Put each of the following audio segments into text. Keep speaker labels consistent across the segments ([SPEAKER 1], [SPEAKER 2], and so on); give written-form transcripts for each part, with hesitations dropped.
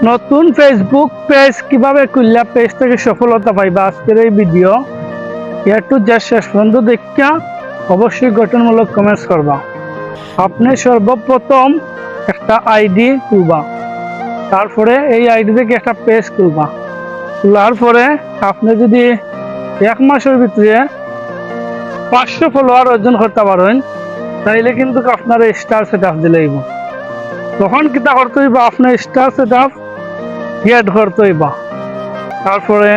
[SPEAKER 1] নতুন Facebook page কিভাবে খুললে পেজ থেকে সফলতা পাইবা আজকের এই ভিডিও একটু যা শেষ পর্যন্ত দেখা অবশ্যই গঠনমূলক কমেন্টস করবা। আপনি সর্বপ্রথম একটা আইডি খুলবা, তারপরে এই আইডি থেকে একটা পেজ খুলবা। খোলার পরে আপনি যদি 1 মাসের ভিতরে 500 ফলোয়ার অর্জন করতে পারেন তাইলে কিন্তু আপনার স্টার সেট আপ দিলেইব। তখন কিতা করতে হইবা, আপনার স্টার সেট আপ গেট করতে হইবা। তারপরে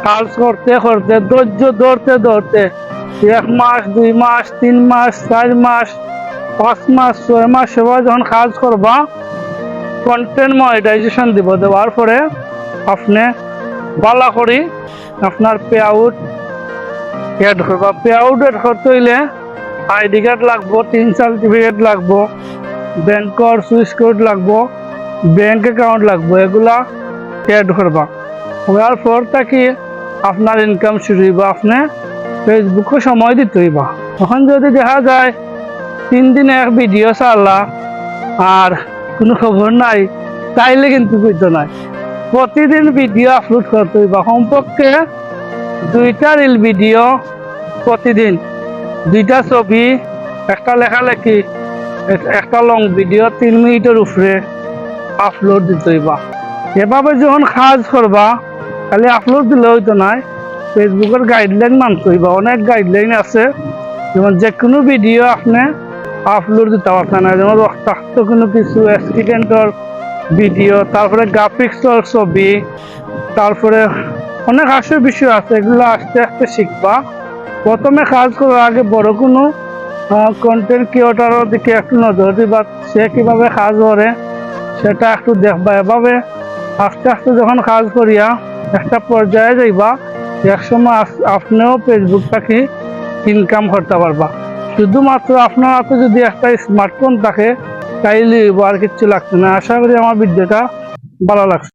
[SPEAKER 1] কাজ করতে করতে ধৈর্য ধরতে ধরতে 1 মাস 2 মাস 3 মাস 4 মাস 5 মাস 6 মাস সেবা যখন কাজ করবা কন্টেন্ট মনিটাইজেশন দিব। দেওয়ার পরে আপনি বালা করি আপনার পে আউট এড করবা। পে আউট এড করতে হইলে আইডি কার্ড লাগবো, 3 সার্টিফিকেট লাগবো, ব্যাংকর সুইচ কোড লাগবো, ব্যাংক অ্যাকাউন্ট লাগবো, এগুলা এড করবা। হওয়ার পর থাকি আপনার ইনকাম শুরু হইবা। আপনি ফেসবুকে সময় দিতে হইবা। তখন যদি দেখা যায় 3 দিনে এক ভিডিও ছাড়লা আর কোনো খবর নাই তাইলে কিন্তু বুঝতো নাই, প্রতিদিন ভিডিও আপলোড করতে হইবা। কমপক্ষে 2টা রিল ভিডিও প্রতিদিন, 2টা ছবি, একটা লেখালেখি, একটা লং ভিডিও 3 মিনিটের উপরে আপলোড দিতে হইবা। এভাবে যখন কাজ করবা খালি আপলোড দিলে হইতো নাই, ফেসবুকের গাইডলাইন মানতে হইবা। অনেক গাইডলাইন আছে, যেমন যে কোনো ভিডিও আপনি আপলোড দিতে পারতেন না, যেমন রক্তাক্ত কোনো কিছু অ্যাক্সিডেন্টের ভিডিও, তারপরে গ্রাফিক্সের ছবি, তারপরে অনেক আসল বিষয় আছে, এগুলো আস্তে আস্তে শিখবা। প্রথমে কাজ করার আগে বড় কোনো কন্টেন্ট ক্রিয়েটরের দিকে একটু নজর দিবা, সে কীভাবে কাজ করে সেটা একটু দেখবা। এভাবে আস্তে আস্তে যখন কাজ করিয়া একটা পর্যায়ে যাইবা, একসময় আপনিও ফেসবুক থেকে ইনকাম করতে পারবা। শুধুমাত্র আপনার হাতে যদি একটা স্মার্টফোন থাকে তাইলে আর কিচ্ছু লাগছে না। আশা করি আমার ভিডিওটা ভালো লাগছে।